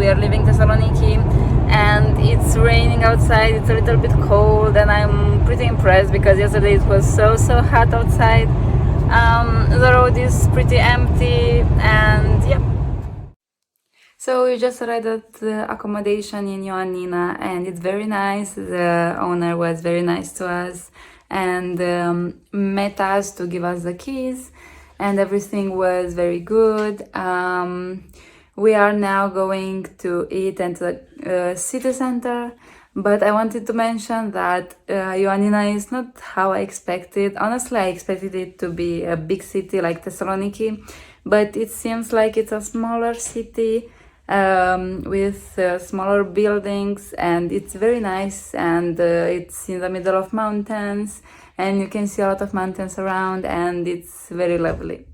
we are leaving Thessaloniki, and it's raining outside. It's a little bit cold, and I'm pretty impressed because yesterday it was so hot outside. The road is pretty empty, and yeah. So we just arrived at the accommodation in Ioannina, and it's very nice. The owner was very nice to us and met us to give us the keys, and everything was very good. We are now going to eat at the city center, but I wanted to mention that Ioannina is not how I expected. Honestly, I expected it to be a big city like Thessaloniki, but it seems like it's a smaller city with smaller buildings, and it's very nice, and it's in the middle of mountains, and you can see a lot of mountains around, and it's very lovely.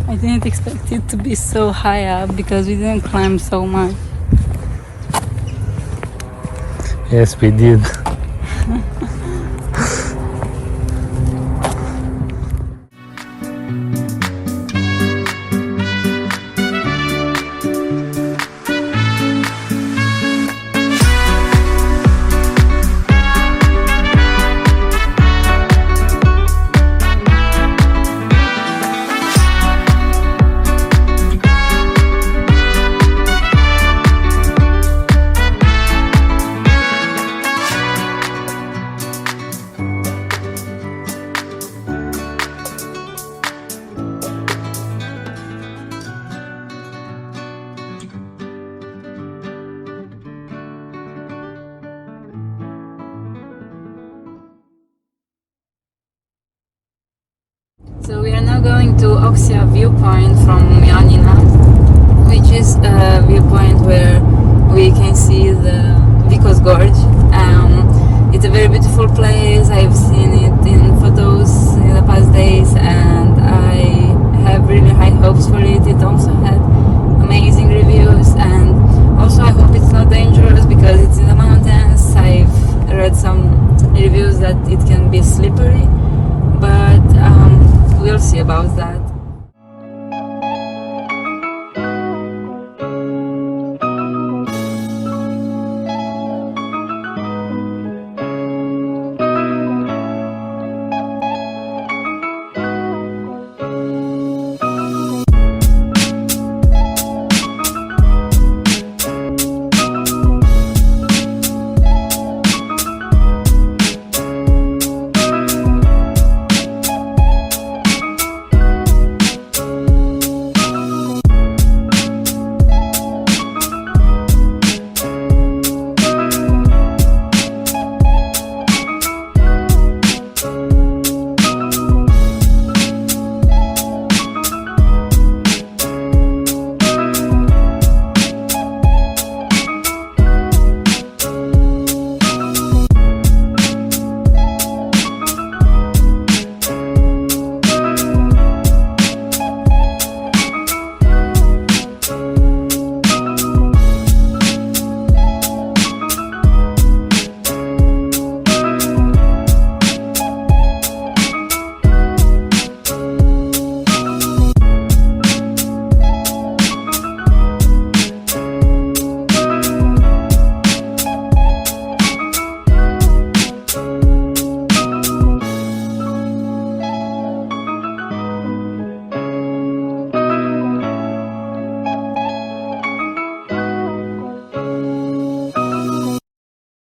I didn't expect it to be so high up because we didn't climb so much. Yes, we did. So we are now going to Oxya viewpoint from Ioannina, which is a viewpoint where we can see the Vikos Gorge. be slippery, but we'll see about that.